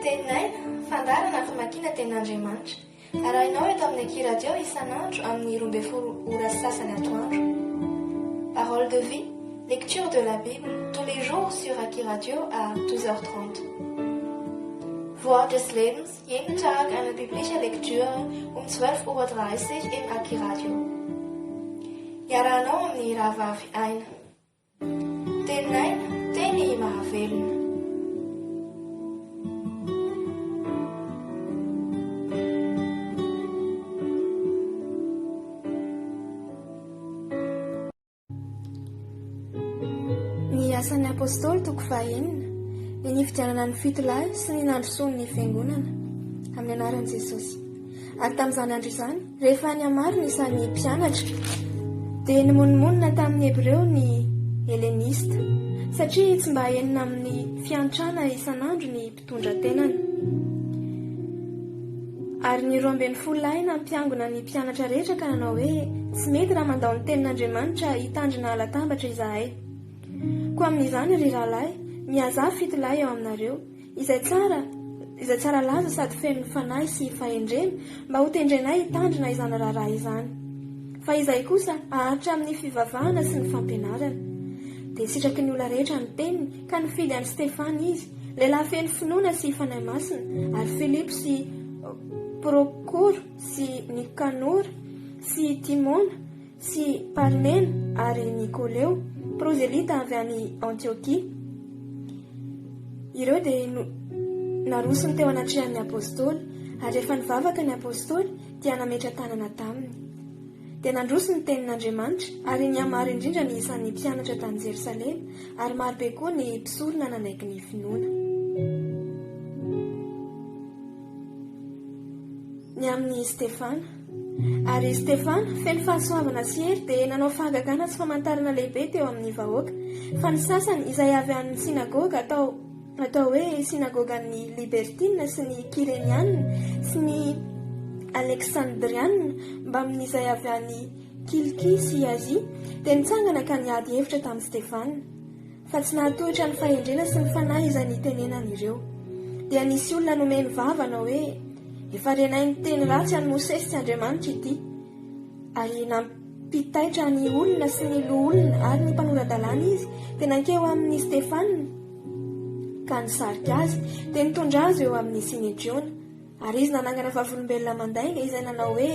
Teninay fandarana famakiana tenin'Andriamanitra. Arahinao eto amin'ny Ekiradio isan'andro amin'ny 12 ora sasany atoandro. Parole de vie, lecture de la Bible tous les jours sur Ekiradio à 12h30. Wort des Lebens, jeden Tag eine biblische Lektüre um 12:30 Uhr im Ekiradio. Iarahanao amin'ny rahavavy aina. Teninay, teny mahavelona. Ny asan'ny apôstôly toko 21, ny nifidianana ny fitolahy sy ny nandrosoany ny fiangonana amin'ny anaran'i Jesosy. Ary tamin'izany andro izany, rehefa niamaro ny isan'ny mpianatra, dia nimonimonna tamin'ny Hebreo ny Helenista, satria tsy mba enina amin'ny fiantrana isan'andro ny mpitondra tenany. Ary ny 12 lahy nampiangona ny mpianatra rehetra ka nanao hoe tsy mety raha mandao ny tenin'Andriamanitra hitandrina halatambatra izahay. Koa amin'izany ry rahalahy, miazà fitolahy eo aminareo, izay tsara laza sady feno fanahy sy fahendrena mba ho tendrenay hitandrina izany raharaha izany. Fa izay kosa ahatra amin'ny fivavahana sy ny fampianarana. Dia sitraky ny olona rehetra ny teniny ka nifidy an'i Stefana izy, lehilahy feno finoana sy fanahy masina, ary Filipo sy Prokoro sy Nikanora sy Timona sy Parmena ary Nikoleo, prozelita avy any Antiokia. Ireo dia narosony teo anatrehan'ny apôstôly, ary rehefa nivavaka ny apôstôly dia nametra tanana taminy. Dia nandroso ny tenin'Andriamanitra, ary niamaro indrindra ny isan'ny mpianatra tany Jerosalema, ary marobe koa ny mpisorona nanaiky ny finoana. Ny amin'ny Stefana. Ary Stefana feno fahasoavana sy hery dia nanao fahagagana sy famantarana lehibe teo amin'ny vahoaka, fa ny sasany izay avy amin'ny sinagoga atao hoe sinagogan'ny Libertina sy ny Kireniana sy ny Aleksandriana mba amin'izay avy any Kiliki sy Azia, dia nitsangana ka niady hevitra tamin'i Stefana, fa tsy nahatohitra ny fahendrena sy ny fanahy izay nitenenany ireo. Dia nisy olona nomeny vavana hoe efa renay ny teny ratsy any Mosesy sy Andriamanitra ity, ary nampitaitra ny olona sy ny loholona ary ny mpanoradalàna izy, dia nankeo amin'ny Stefana ka nisarika azy, dia nitondra azy eo amin'ny Sinedriona. Ary izy nanangana vavolombelona mandainga izay nanao hoe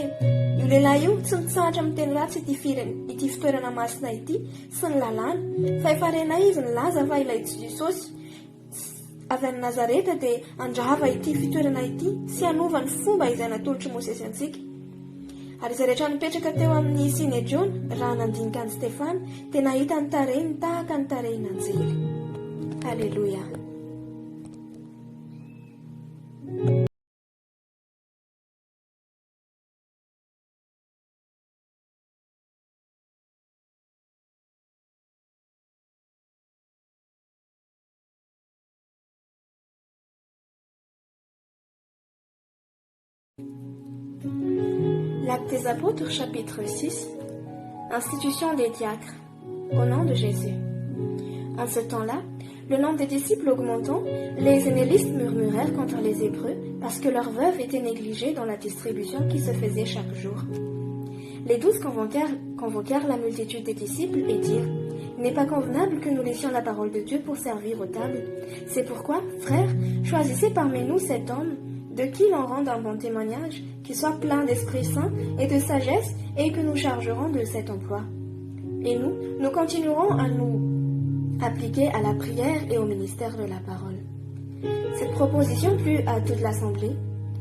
io lehilahy io tsy mitsahatra amin'ny teny ratsy ity fitoerana masina ity sy ny lalàna, fa efa renay izy nilaza fa ilay Jesosy avy any Nazareta dia andrava ity fitoerana ity sy hanova ny fomba izay natolotry Mosesy antsika. Ary izay rehetra nipetraka teo amin'ny Sinedriona raha nandinika an'i Stefana dia nahita ny tarehiny tahaka ny tarehin'anjely. Alléluia. L'acte des Apôtres, chapitre 6. Institution des diacres. Au nom de Jésus. En ce temps-là, le nombre des disciples augmentant, les zénélistes murmurèrent contre les Hébreux parce que leurs veuves étaient négligées dans la distribution qui se faisait chaque jour. Les 12 convoquèrent la multitude des disciples et dirent: « Il n'est pas convenable que nous laissions la parole de Dieu pour servir aux tables. C'est pourquoi, frères, choisissez parmi nous cet homme de qui l'on rende un bon témoignage, qui soit plein d'Esprit Saint et de sagesse, et que nous chargerons de cet emploi. Et nous continuerons à nous appliquer à la prière et au ministère de la parole. » Cette proposition plut à toute l'assemblée.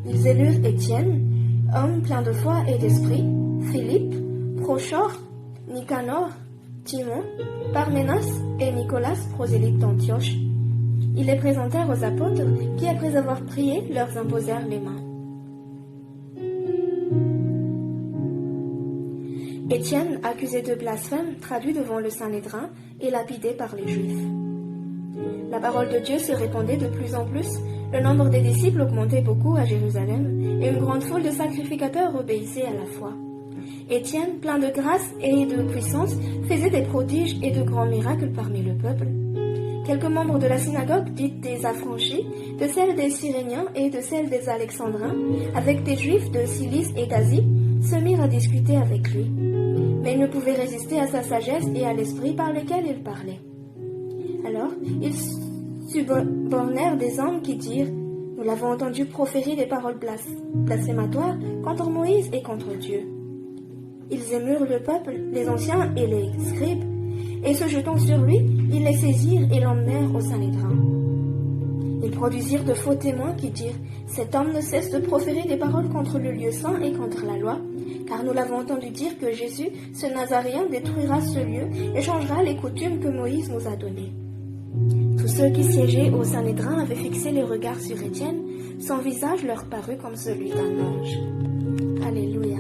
Ils élurent Étienne, homme plein de foi et d'esprit, Philippe, Prochor, Nicanor, Timon, Parménas et Nicolas, prosélyte d'Antioche. Ils les présentèrent aux apôtres qui, après avoir prié, leur imposèrent les mains. Étienne, accusé de blasphème, traduit devant le Sanhédrin et lapidé par les Juifs. La parole de Dieu se répandait de plus en plus, le nombre des disciples augmentait beaucoup à Jérusalem, et une grande foule de sacrificateurs obéissait à la foi. Étienne, plein de grâce et de puissance, faisait des prodiges et de grands miracles parmi le peuple. Quelques membres de la synagogue dite des Affranchis, de celle des Cyréniens et de celle des Alexandrins, avec des Juifs de Cilice et d'Asie, se mirent à discuter avec lui. Mais ils ne pouvaient résister à sa sagesse et à l'esprit par lequel il parlait. Alors, ils subornèrent des hommes qui dirent: Nous l'avons entendu proférer des paroles blasphématoires contre Moïse et contre Dieu. Ils émurent le peuple, les anciens et les scribes, et se jetant sur lui, ils les saisirent et l'emmenèrent au Sanhédrin. Ils produisirent de faux témoins qui dirent: Cet homme ne cesse de proférer des paroles contre le lieu saint et contre la loi, car nous l'avons entendu dire que Jésus, ce Nazaréen, détruira ce lieu et changera les coutumes que Moïse nous a données. Tous ceux qui siégeaient au Sanhédrin avaient fixé les regards sur Étienne, son visage leur parut comme celui d'un ange. Alléluia.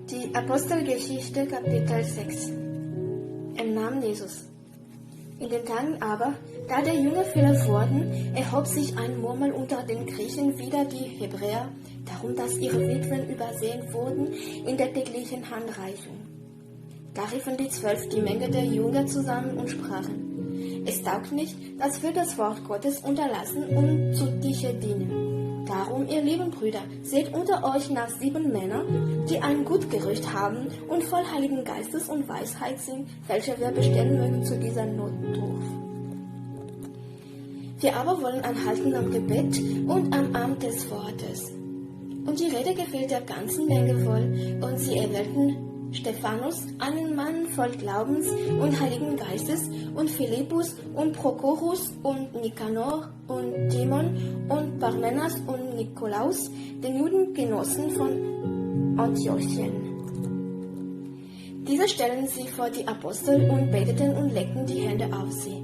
Die Apostelgeschichte Kapitel 6. Im Namen Jesus. In den Tagen aber, da der Jünger viele wurden, erhob sich ein Murmel unter den Griechen wider die Hebräer, darum dass ihre Witwen übersehen wurden in der täglichen Handreichung. Da riefen die 12 die Menge der Jünger zusammen und sprachen: Es taugt nicht, dass wir das Wort Gottes unterlassen und zu Tische dienen. Darum, ihr lieben Brüder, seht unter euch nach 7 Männer, die ein gut Gerücht haben und voll Heiligen Geistes und Weisheit sind, welche wir bestellen mögen zu dieser Notruf. Wir aber wollen anhalten am Gebet und am Amt des Wortes. Und die Rede gefiel der ganzen Menge wohl, und sie erwählten Stephanus, einen Mann voll Glaubens und Heiligen Geistes, und Philippus und Prochorus und Nikanor und Timon und Parmenas und Nikolaus, den Judengenossen von Antiochien. Diese stellten sie vor die Apostel und beteten und legten die Hände auf sie.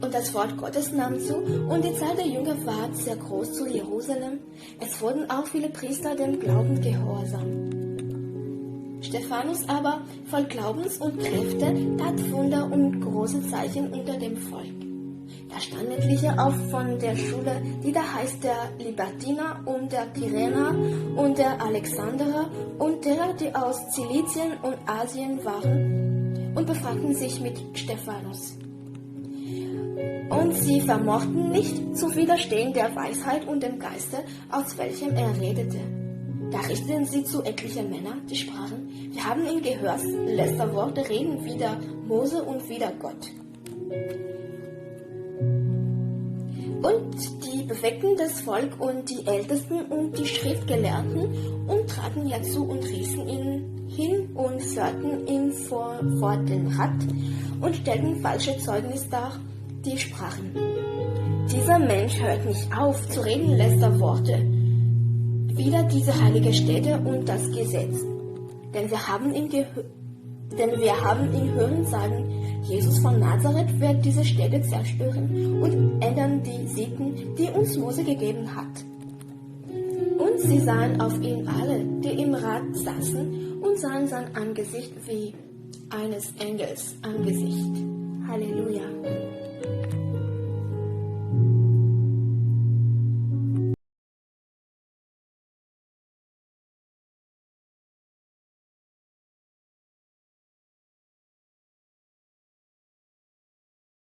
Und das Wort Gottes nahm zu, und die Zahl der Jünger ward sehr groß zu Jerusalem. Es wurden auch viele Priester dem Glauben gehorsam. Stephanus aber, voll Glaubens und Kräfte, tat Wunder und große Zeichen unter dem Volk. Da standen etliche auf von der Schule, die da heißt der Libertiner und der Kyrener und der Alexanderer und derer, die aus Zilizien und Asien waren, und befragten sich mit Stephanus. Und sie vermochten nicht zu widerstehen der Weisheit und dem Geiste, aus welchem er redete. Da richteten sie zu etlichen Männern, die sprachen: Wir haben ihn gehört, Lästerworte reden wider Mose und wider Gott. Und die bewegten das Volk und die Ältesten und die Schriftgelehrten und traten herzu und rissen ihn hin und führten ihn vor den Rat und stellten falsche Zeugnis dar, die sprachen: Dieser Mensch hört nicht auf zu reden Lästerworte wider diese heilige Stätte und das Gesetz. Denn wir haben ihn hören sagen, Jesus von Nazareth wird diese Stätte zerstören und ändern die Sitten, die uns Mose gegeben hat. Und sie sahen auf ihn alle, die im Rat saßen, und sahen sein Angesicht wie eines Engels Angesicht. Halleluja.